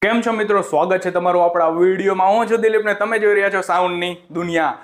કેમ છો મિત્રો, સ્વાગત છે તમારું આપણા વિડીયોમાં। હું છું દિલીપ ને તમે જોઈ રહ્યા છો સાઉન્ડની દુનિયા।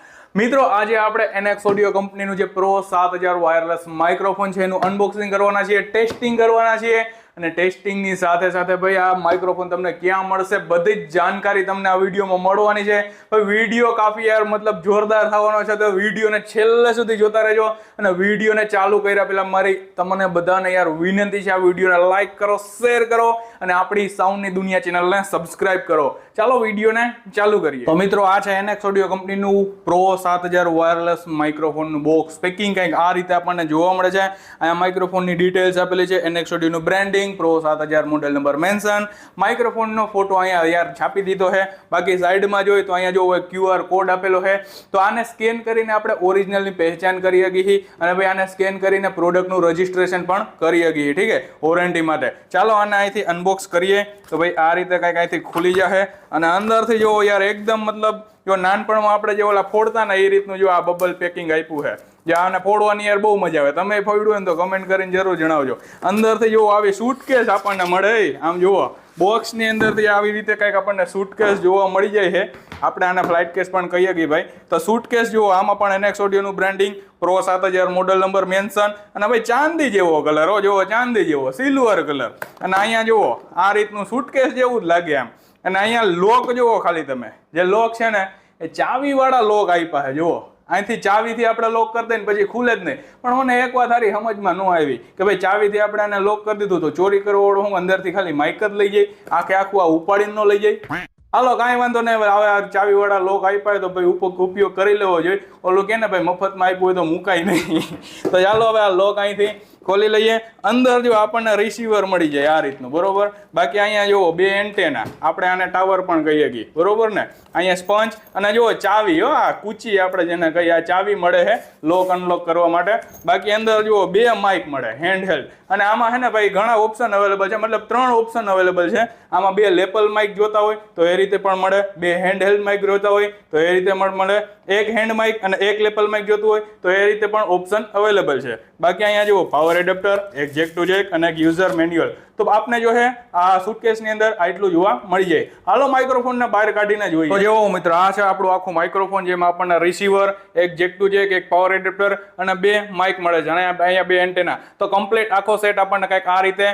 મિત્રો આજે આપણે એનએક્સ ઓડિયો કંપનીનું જે પ્રો 7000 વાયરલેસ માઇક્રોફોન છે એનું અનબોક્સિંગ કરવાના છીએ, ટેસ્ટિંગ કરવાના છીએ અને ટેસ્ટિંગની સાથે સાથે ભાઈ આ માઇક્રોફોન તમને ક્યાં મળશે બધી જ જાણકારી તમને આ વિડીયોમાં મળવાની છે। ભાઈ વિડીયો કાફી યાર મતલબ જોરદાર થવાનો છે, તો વિડીયોને છેલ્લે સુધી જોતા રહેજો અને વિડીયોને ચાલુ કર્યા પહેલા મારી તમને બધાને યાર વિનંતી છે, આ વિડીયોને લાઈક કરો, શેર કરો અને આપણી સાઉન્ડની દુનિયા ચેનલને સબસ્ક્રાઇબ કરો। ચાલો વિડીયોને ચાલુ કરીએ। તો મિત્રો આ છે એનએક્સ ઓડિયો કંપનીનું પ્રો 7000 વાયરલેસ માઇક્રોફોનનું બોક્સ પેકિંગ કંઈક આ રીતે આપણને જોવા મળે છે। અહીંયા માઇક્રોફોનની ડિટેલ્સ આપેલી છે, એનએક્સ ઓડિયોનું branding, pro 7000 model number mention, માઇક્રોફોનનો ફોટો અહીંયા યાર છાપી દીધો છે। બાકી સાઈડમાં જોઈએ તો અહીંયા જો QR કોડ આપેલો છે, તો આને સ્કેન કરીને આપણે ઓરિજિનલની પહેચાન કરી શકીએ અને ભાઈ આને સ્કેન કરીને પ્રોડક્ટનું રજિસ્ટ્રેશન પણ કરી શકીએ, ઠીક છે, વોરંટી માટે। ચાલો આને અહીંથી અનબોક્સ કરીએ। તો ભાઈ આ રીતે કંઈક અહીંથી ખુલી જશે અને અંદરથી જો યાર એકદમ મતલબ જો નાનપણમાં આપણે જે ઓલા ફોડતા ને એ રીતનું જો આ બબલ પેકિંગ આપ્યું છે, જે આને ફોડવાની યાર બહુ મજા આવે। તમે ફોડ્યું હોય ને તો કમેન્ટ કરીને જરૂર જણાવજો। અંદરથી જો આવી સુટકેસ આપણને મળે, આમ જુઓ બોક્સની અંદરથી આવી રીતે કંઈક આપણને સુટકેસ જોવા મળી જાય છે, આપણે આને ફ્લાઇટ કેસ પણ કહીએ કે ભાઈ। તો સુટકેસ જુઓ, આમાં પણ એનએક્સ ઓડિયોનું branding, pro 7000 model number mention અને ભાઈ ચાંદી જેવો કલર, જુઓ ચાંદી જેવો સિલ્વર કલર અને અહીંયા જુઓ આ રીતનું સુટકેસ જેવું જ લાગે એમ। અને અહીંયા લોક જુઓ, ખાલી તમે જે લોક છે ને એ ચાવી વાળા લોક આપ્યા છે, જુઓ અહીંથી ચાવીથી આપણે લોક કરી દઈએ ને પછી ખુલે જ નહીં। પણ મને એક વાત સારી સમજમાં ન આવી કે ભાઈ ચાવીથી આપણે આને લોક કરી દીધું તો ચોરી કરવાવાળો હું અંદરથી ખાલી માઇક જ લઈ જાય, આખે આખું આ ઉપાડીને ન લઈ જાય। હાલો કાંઈ વાંધો નહીં, હવે ચાવી વાળા લોક આપ્યા તો ભાઈ ઉપયોગ કરી લેવો જોઈએ। ઓલું કે ને ભાઈ મફતમાં આપ્યું હોય તો મુકાય નહીં। તો ચાલો હવે આ લોક અહીંથી ખોલી લઈએ। અંદર જો આપણને રિસીવર મળી જાય આ રીતનું, બરોબર। બાકી અહીંયા જુઓ બે એન્ટેના, આપણે આને ટાવર પણ કહીએ છીએ, બરોબર ને। અહીંયા સ્પંચ અને જુઓ ચાવી, આ કૂચી આપણે જેને કહીએ, આ ચાવી મળે છે લોક અનલોક કરવા માટે। બાકી અંદર જુઓ બે માઇક મળે હેન્ડ હેલ્ડ અને આમાં છે ને ભાઈ ઘણા ઓપ્શન અવેલેબલ છે, મતલબ 3 ઓપ્શન અવેલેબલ છે આમાં। 2 લેપલ માઇક જોતા હોય તો એ રીતે પણ મળે, 2 હેન્ડ હેલ્ડ માઇક જોતા હોય તો એ રીતે પણ મળે, 1 હેન્ડ માઇક અને 1 લેપલ માઇક જોતું હોય તો એ રીતે પણ ઓપ્શન અવેલેબલ છે। બાકી અહીંયા જુઓ પાવર એડેપ્ટર, એક જેક ટુ જેક અને એક યુઝર મેન્યુઅલ। તો આપને જો છે આ સુટકેસની અંદર આટલું જોવા મળી જાય। હાલો માઇક્રોફોનને બહાર કાઢીને જોઈએ। તો જેવો મિત્રો આ છે આપણું આખું માઇક્રોફોન, જેમાં આપણને રિસીવર, એક જેક ટુ જેક, એક પાવર એડેપ્ટર અને 2 માઇક મળે છે અને અહીંયા 2 એન્ટેના। તો કમ્પ્લીટ આખો સેટ આપણને કંઈક આ રીતે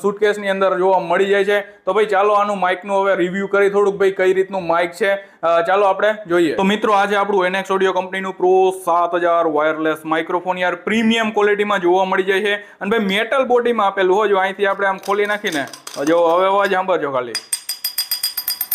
સુટકેસની અંદર જોવા મળી જાય છે। તો ભાઈ ચાલો આનું માઇકનું હવે રિવ્યુ કરી થોડુંક, ભાઈ કઈ રીતનું માઇક છે ચાલો આપણે જોઈએ। તો મિત્રો આજે આપણું એનએક્સ ઓડિયો કંપનીનું પ્રો 7000 વાયરલેસ માઇક્રોફોન યાર પ્રીમિયમ ક્વોલિટીમાં જોવા મળી જાય છે અને ભાઈ મેટલ બોડીમાં આપેલું હોય। જો અહીંથી આપણે આમ ખોલી નાખીને જો હવે અવાજ સાંભળજો ખાલી,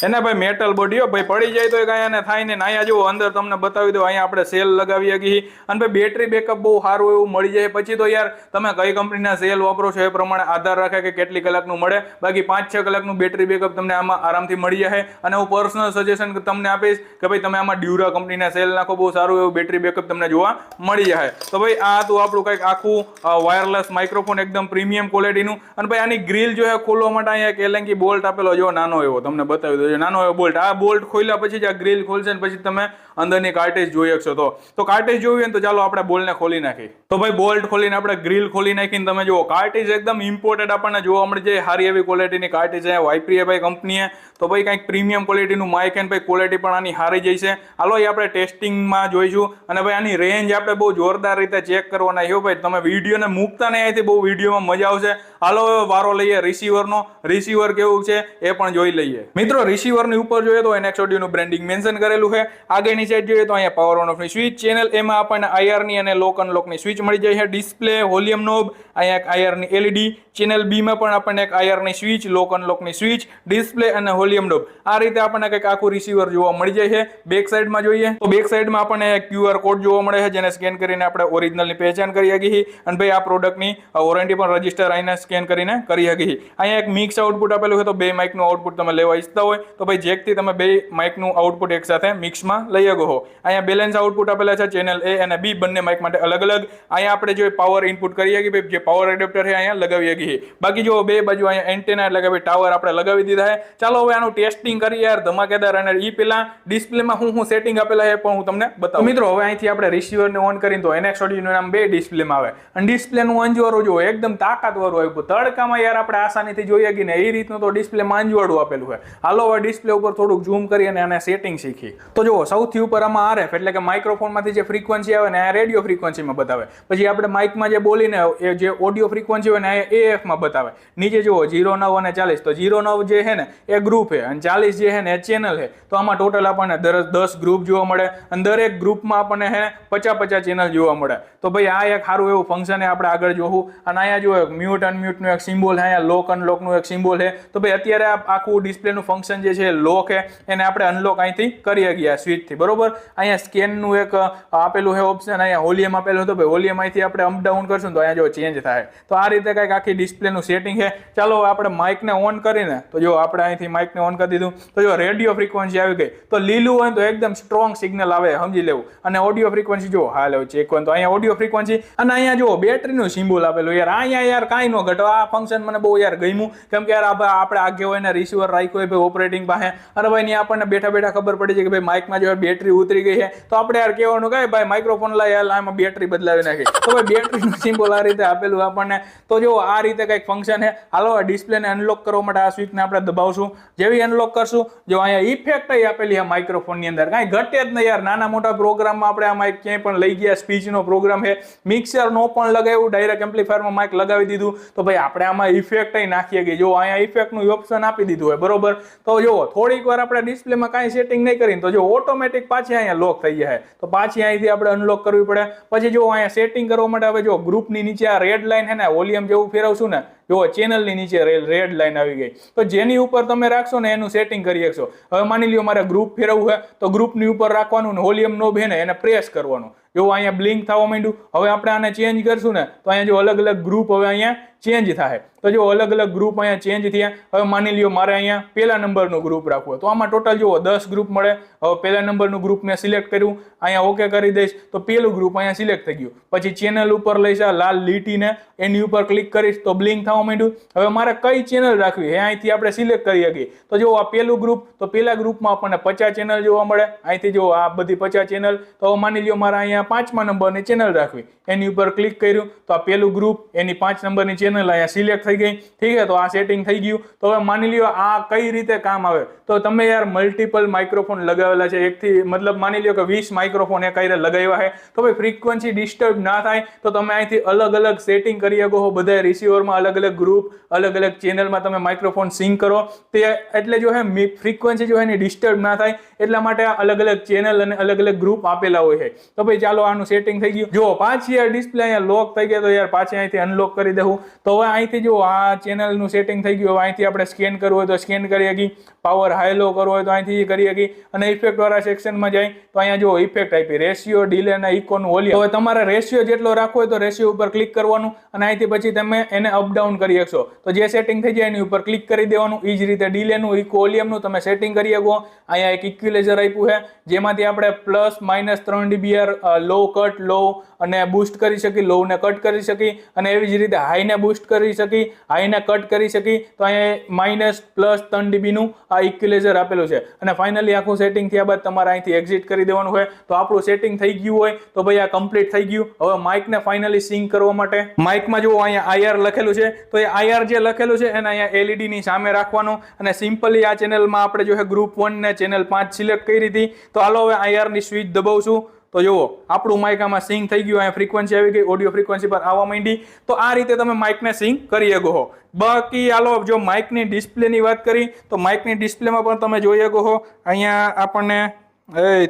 એને ભાઈ મેટલ બોડી હો ભાઈ, પડી જાય તો કાંઈ એને થાય ને। અહીંયા જુઓ અંદર તમને બતાવી દો, અહીંયા આપણે સેલ લગાવી શકીએ અને ભાઈ બેટરી બેકઅપ બહુ સારું એવું મળી જાય। પછી તો યાર તમે કઈ કંપનીના સેલ વાપરો છો એ પ્રમાણે આધાર રાખે કે કેટલી કલાકનું મળે। બાકી 5-6 કલાકનું બેટરી બેકઅપ તમને આમાં આરામથી મળી જાય અને હું પર્સનલ સજેશન તમને આપીશ કે ભાઈ તમે આમાં ડ્યુરા કંપનીના સેલ નાખો, બહુ સારું એવું બેટરી બેકઅપ તમને જોવા મળી જાય। તો ભાઈ આ હતું આપણું કંઈક આખું વાયરલેસ માઇક્રોફોન એકદમ પ્રીમિયમ ક્વોલિટીનું। અને ભાઈ આની ગ્રીલ જો ખોલવા માટે અહીંયા એક એલેંગી બોલ્ટ આપેલો, જો નાનો એવો તમને બતાવી દો, નાનો એવો બોલ્ટ। આ બોલ્ટ ખોલ્યા પછી જ આ ગ્રીલ ખોલશે ને પછી તમે અંદરની કાર્ટેજ જોઈ શકશો। તો કાર્ટેજ જોવી હોય તો ચાલો આપણે બોલ્ટને ખોલી નાખીએ। તો ભાઈ બોલ્ટ ખોલીને આપણે ગ્રીલ ખોલી નાખીને તમે જુઓ કાર્ટેજ એકદમ ઇમ્પોર્ટેડ આપણને જોવા મળી જાય, સારી એવી ક્વોલિટીની કાર્ટેજ છે, વાઇપ્રી ભાઈ કંપનીએ। તો ભાઈ કંઈક પ્રીમિયમ ક્વોલિટીનું માઇક એન્ડ ભાઈ ક્વોલિટી પણ આની સારી જાય છે। હાલો એ આપણે ટેસ્ટિંગમાં જોઈશું અને ભાઈ આની રેન્જ આપણે બહુ જોરદાર રીતે ચેક કરવાના છે ભાઈ, તમે વિડીયોને મૂકતા નહીં અહીંથી, બહુ વિડીયોમાં મજા આવશે। હાલો વારો લઈએ રિસીવરનો, રિસીવર કેવું છે એ પણ જોઈ લઈએ। મિત્રો રિસીવરની ઉપર જોઈએ તો એનએક્સ ઓડિયોનું બ્રાન્ડિંગ મેન્શન કરેલું છે। આગળની સાઈડ જોઈએ તો અહીંયા પાવર ઓન ઓફની સ્વિચ, ચેનલ એમાં આપણને આઈઆરની અને લોક અનલોકની સ્વિચ મળી જાય છે, ડિસ્પ્લે, વોલ્યુમ નોબ, અહીંયા એક આઈઆરની એલઈડી, ચેનલ બી માં પણ આપણને એક આઈઆરની સ્વિચ, લોક અનલોકની સ્વિચ, ડિસ્પ્લે અને વોલ્યુમ નોબ। આ રીતે આપણને કંઈક આખું રિસીવર જોવા મળી જાય છે। બેક સાઈડમાં જોઈએ તો બેક સાઈડમાં આપણને એક QR કોડ જોવા મળે છે, જેને સ્કેન કરીને આપણે ઓરિજિનલની પહેચાન કરી શકીએ અને ભાઈ આ પ્રોડક્ટની વોરંટી પણ રજીસ્ટર આઈને સ્કેન કરીને કરી શકીએ। અહીંયા એક મિક્સ આઉટપુટ આપેલું છે, તો 2 માઇકનું આઉટપુટ તમે લેવા ઈચ્છતા હોય તો ભાઈ જેકથી તમે 2 માઇકનું આઉટપુટ એક સાથે મિક્સમાં લઈ શકો છો। અહીંયા બેલેન્સ આઉટપુટ આપેલા છે, ચેનલ A અને B બંને માઇક માટે અલગ અલગ। અહીંયા આપણે જો પાવર ઇનપુટ કરી શકીએ ભાઈ, જે પાવર એડેપ્ટર છે અહીંયા લગાવી શકીએ। બાકી જો બે બાજુ અહીંયા એન્ટેના એટલે કે ભાઈ ટાવર આપણે લગાવી દીધા છે। ચાલો હવે આનું ટેસ્ટિંગ કરીએ યાર ધમાકેદાર, અને એ પહેલા ડિસ્પ્લેમાં હું સેટિંગ આપેલા છે પણ હું તમને બતાવું। મિત્રો હવે અહીંથી આપણે રિસીવરને ઓન કરીને તો એનએક્સ ઓડિયોનું નામ 2 ડિસ્પ્લેમાં આવે અને ડિસ્પ્લેનું અંજવાળું જો એકદમ તાકાતવાળું આવ્યું તડકામાં યાર આપણે આસાનીથી જોઈ શકીએ ને એ રીતનું તો ડિસ્પ્લે માંજવાળું આપેલું છે. હાલો હવે ડિસ્પ્લે ઉપર થોડુંક ઝૂમ કરી અને આને સેટિંગ શીખી. તો જુઓ સૌથી ઉપર આમાં RF એટલે કે માઇક્રોફોનમાંથી જે ફ્રીક્વન્સી આવે ને આ રેડિયો ફ્રીક્વન્સીમાં બતાવે. પછી આપણે માઇકમાં જે બોલીને એ જે ઓડિયો ફ્રીક્વન્સી હોય ને એ AF માં બતાવે. નીચે જુઓ 0, 9 અને 40. તો 0, 9 જે છે ને એ ગ્રુપ છે અને 40 જે છે ને એ ચેનલ છે. તો આમાં ટોટલ આપણને 10 ગ્રુપ જોવા મળે અને દરેક ગ્રુપમાં આપણને હે 50 ચેનલ જોવા મળે. તો ભાઈ આ એક સારું એવું ફંક્શન આપણે આગળ જોવું. અને અહીંયા જો મ્યુટ અનમ્યુટનું એક સિમ્બોલ છે, અહીંયા લોક અનલોકનું એક સિમ્બોલ છે. તો ભાઈ અત્યારે આખું ડિસ્પ્લેનું ફંક્શન જે છે લોક છે એને આપણે અનલોક અહીંથી કરી શકીએ સ્વિચથી, બરોબર. અહીંયા સ્કેનનું એક આપેલું છે ઓપ્શન, અહીંયા વોલ્યુમ આપેલું. તો ભાઈ વોલ્યુમ અહીંથી આપણે અપ ડાઉન કરશું તો અહીંયા જો ચેન્જ થાય. તો આ રીતે કંઈક આખી ડિસ્પ્લેનું સેટિંગ છે. ચાલો આપણે માઇકને ઓન કરીને તો જો આપણે અહીંથી માઇકને ઓન કરી દીધું. તો જો રેડિયો ફ્રીક્વન્સી આવી ગઈ. તો લીલું હોય તો એકદમ સ્ટ્રોંગ સિગ્નલ આવે, સમજી લેવું. અને ઓડિયો ફ્રીક્વન્સી જો હાલ ચેક હોય તો અહીંયા ઓડિયો ફ્રીક્વન્સી અને અહીંયા જો બેટરીનું સિમ્બોલ આપેલું. યાર અહીંયા યાર કાંઈ ન ઘટો. આ ફંક્શન મને બહુ યાર ગમ્યું, કેમ કે યાર આપણે આગે હોય ને રિસીવર રાખ્યો હોય ભાઈ ઓપરેટિંગ પાસે, અને ભાઈ ને આપણને બેઠા બેઠા ખબર પડી છે કે ભાઈ માઇકમાં જો બેટરી ઉતરી ગઈ છે તો આપણે યાર કહેવાનું કે ભાઈ માઇક્રોફોન લાય યાર આમાં બેટરી બદલાવી નાખી. તો ભાઈ બેટરીનું સિમ્બોલ આ રીતે આપેલું આપણને. તો જો આ રીતે કંઈક ફંક્શન છે. હાલો ડિસ્પ્લેને અનલોક કરવા માટે આ સ્વિચને આપણે દબાવશું. જેવી અનલોક કરશું જો અહીંયા ઇફેક્ટ આપેલી છે માઇક્રોફોનની અંદર, કાંઈ ઘટે જ નહીં યાર. નાના મોટા પ્રોગ્રામમાં આપણે આ માઇક ક્યાંય પણ લઈ ગયા, સ્પીચનો પ્રોગ્રામ છે, મિક્સર નો પણ લગાવ્યું, ડાયરેક્ટ એમ્પ્લીફાયરમાં માઇક લગાવી દીધું. તો ભાઈ આપણે આમાં ઇફેક્ટ નાખીએ કે જો અહીંયા ઇફેક્ટનું ઓપ્શન આપી દીધું હોય, બરોબર. તો જો થોડીક વાર આપણે ડિસ્પ્લેમાં કાંઈ સેટિંગ નહીં કરીને તો જો ઓટોમેટિક પાછી અહીંયા લોક થઈ જાય. તો પાછી અહીંથી આપણે અનલોક કરવી પડે. પછી જો અહીંયા સેટિંગ કરવા માટે હવે જો ગ્રુપની નીચે આ રેડ લાઈન છે ને વોલ્યુમ જેવું ફેરવશું ને, જો ચેનલની નીચે રેડ લાઈન આવી ગઈ. તો જેની ઉપર તમે રાખશો ને એનું સેટિંગ કરી શકશો. હવે માની લ્યો મારે ગ્રુપ ફેરવવું છે તો ગ્રુપની ઉપર રાખવાનું ને વોલ્યુમ નોબ છે ને એને પ્રેસ કરવાનું. જો અહીંયા બ્લિંક થવા માંડ્યું. હવે આપણે આને ચેન્જ કરશું ને તો અહીંયા જો અલગ અલગ ગ્રુપ હવે અહીંયા ચેન્જ થાય. તો જો અલગ અલગ ગ્રુપ અહીંયા ચેન્જ થયા. હવે માની લ્યો મારે અહીંયા પહેલા નંબરનું ગ્રુપ રાખવું તો આમાં ટોટલ જુઓ 10 ગ્રુપ મળે. હવે પહેલા નંબરનું ગ્રુપ મેં સિલેક્ટ કર્યું, અહીંયા ઓકે કરી દઈશ તો પહેલું ગ્રુપ અહીંયા સિલેક્ટ થઈ ગયું. પછી ચેનલ ઉપર લઈશ આ લાલ લીટીને, એની ઉપર ક્લિક કરીશ તો બ્લિંક થવા માંડ્યું. હવે મારે કઈ ચેનલ રાખવી એ અહીંથી આપણે સિલેક્ટ કરી શકીએ. તો જો આ પહેલું ગ્રુપ, તો પહેલા ગ્રુપમાં આપણને 50 ચેનલ જોવા મળે. અહીંથી જો આ બધી 50 ચેનલ. તો માની લ્યો મારે અહીંયા 5મા નંબરની ચેનલ રાખવી, એની ઉપર ક્લિક કર્યું તો આ પહેલું ગ્રુપ, એની 5 નંબરની ચેનલ અહીંયા સિલેક્ટ થઈ ગઈ. ઠીક છે, તો આ સેટિંગ થઈ ગયું. તો હવે માની લ્યો આ કઈ રીતે કામ આવે. તો તમે યાર મલ્ટિપલ માઇક્રોફોન લગાવેલા છે, એકથી મતલબ માની લ્યો કે 20 માઇક્રોફોન એક હારે લગાવ્યા છે. તો ભાઈ ફ્રીક્વન્સી ડિસ્ટર્બ ના થાય તો તમે અહીંથી અલગ અલગ સેટિંગ કરી શકો. બધા રિસીવરમાં અલગ અલગ ગ્રુપ, અલગ અલગ ચેનલમાં તમે માઇક્રોફોન સિંક કરો તે એટલે જો હે ફ્રીક્વન્સી જો એની ડિસ્ટર્બ ના થાય એટલા માટે આ અલગ અલગ ચેનલ અને અલગ અલગ ગ્રુપ આપેલા હોય છે. તો ભાઈ ચાલો આનું સેટિંગ થઈ ગયું. જો પાછી યાર ડિસ્પ્લે અહીંયા લોક થઈ ગયા તો યાર પાછી અહીંથી અનલોક કરી દેવું. તો હવે અહીંથી જો આ ચેનલનું સેટિંગ થઈ ગયું. હવે અહીંથી આપણે સ્કેન કરવું હોય તો સ્કેન કરી શકીએ, પાવર હાઈ લો કરવો હોય તો અહીંથી કરી શકીએ. અને ઇફેક્ટ વાળા સેક્શનમાં જાય તો અહીંયા જો ઇફેક્ટ આપી, રેશિયો, ડિલે અને ઇકોનું વોલ્યુમ. હવે તમારે રેશિયો જેટલો રાખવો હોય તો રેશિયો ઉપર ક્લિક કરવાનું અને અહીંથી પછી તમે એને અપ ડાઉન કરી શકશો. તો જે સેટિંગ થઈ જાય એની ઉપર ક્લિક કરી દેવાનું. એ જ રીતે ડિલેનું, ઇકો, વોલ્યુમનું તમે સેટિંગ કરી શકો. અહીંયા એક ઇક્વિલાઇઝર આપ્યું છે જેમાંથી આપણે plus minus 3 dBr low cut, લો અને બૂસ્ટ કરી શકીએ, લો ને કટ કરી શકીએ. અને એવી જ રીતે હાઈ ને બૂસ્ટ કરી શકીએ, હાઈ ને કટ કરી શકીએ. તો અહીંયા માઇનસ પ્લસ 3 dB નું આ ઇક્વિલાઇઝર આપેલું છે. અને ફાઇનલી આખું સેટિંગ થયા બાદ તમારે અહીંથી એક્ઝિટ કરી દેવાનું હોય. તો આપણું સેટિંગ થઈ ગયું હોય તો ભાઈ આ કમ્પ્લીટ થઈ ગયું. હવે માઇકને ફાઇનલી સિંક કરવા માટે માઇકમાં જો અહીંયા IR લખેલું છે તો એ IR જે લખેલું છે એને અહીંયા LED ની સામે રાખવાનું. અને સિમ્પલી આ ચેનલમાં આપણે જો ગ્રુપ 1 ને ચેનલ 5 સિલેક્ટ કરી હતી. તો હાલો હવે IR ની સ્વિચ દબાવશું. તો જુઓ આપણું માઇક આમાં સિંક થઈ ગયું. અહીંયા ફ્રીક્વન્સી આવી ગઈ, ઓડિયો ફ્રીક્વન્સી પર આવવા માંડી. તો આ રીતે તમે માઇકને સિંક કરી શકો. બાકી હાલો જો માઇકની ડિસ્પ્લેની વાત કરી તો માઇકની ડિસ્પ્લેમાં પણ તમે જોઈ શકો. અહીંયા આપણને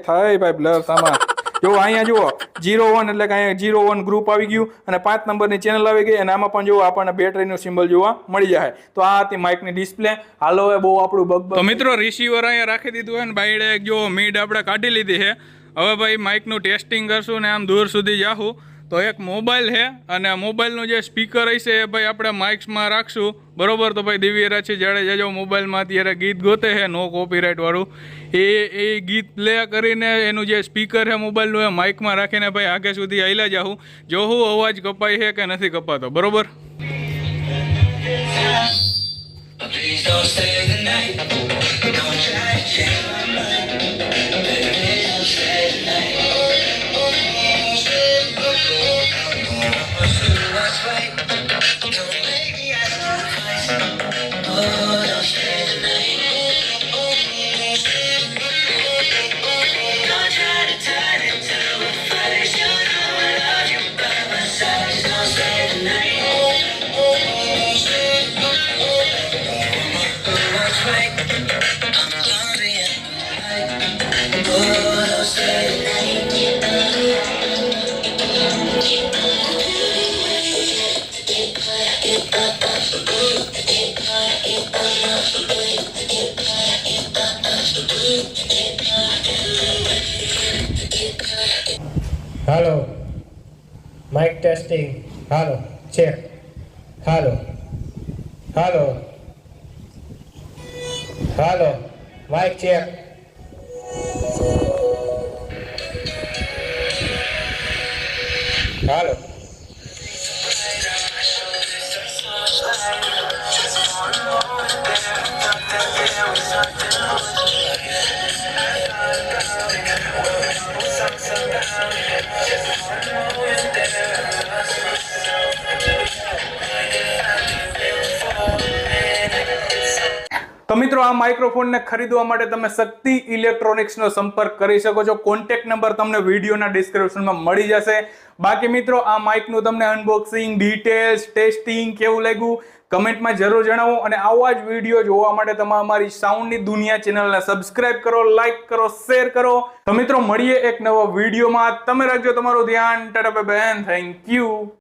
થાય ભાઈ બ્લર સામા જો અહીંયા જુઓ 01 એટલે કે અહીંયા 01 ગ્રુપ આવી ગયું અને 5 નંબરની ચેનલ આવી ગઈ. અને આમાં પણ જુઓ આપણને બેટરીનું સિમ્બોલ જોવા મળી જાય. તો આ હતી માઇકની ડિસ્પ્લે. હાલો હવે બહુ આપણું બગ. તો મિત્રો રિસીવર અહીંયા રાખી દીધું હોય ને બાયડે જો મીડ આપણે કાઢી લીધી છે. હવે ભાઈ માઇકનું ટેસ્ટિંગ કરશું ને આમ દૂર સુધી જાશું. તો એક મોબાઈલ છે અને મોબાઈલનું જે સ્પીકર હશે એ ભાઈ આપણે માઇક્સમાં રાખશું, બરોબર. તો ભાઈ દિવ્યરાજ જાડેજા જો મોબાઈલમાં અત્યારે ગીત ગોતે છે નો કોપીરાઇટ વાળું, એ ગીત પ્લે કરીને એનું જે સ્પીકર છે મોબાઈલનું એ માઇકમાં રાખીને ભાઈ આગે સુધી હાલ્યા જાઉં. જો હું અવાજ કપાય છે કે નથી કપાતો, બરોબર. હાલો માઇક ટેસ્ટિંગ હાલો ચેક હાલો હાલો હાલો માઇક ચેક હાલો તો મિત્રો આ માઇક્રોફોનને ખરીદવા માટે તમે શક્તિ ઇલેક્ટ્રોનિક્સનો સંપર્ક કરી શકો છો. કોન્ટેક્ટ નંબર તમને વિડીયોના ડિસ્ક્રિપ્શનમાં મળી જશે. બાકી મિત્રો આ માઇકનું તમને અનબોક્સિંગ, ડિટેલ્સ, ટેસ્ટિંગ કેવું લાગ્યું કમેન્ટમાં જરૂર જણાવો. અને આવા જ વિડીયો જોવા માટે તમે અમારી સાઉન્ડની દુનિયા ચેનલને સબસ્ક્રાઇબ કરો, લાઇક કરો, શેર કરો. તો મિત્રો મળીએ એક નવા વિડીયોમાં. તમે રાખજો તમારું ધ્યાન. Tata bye bye. Thank you.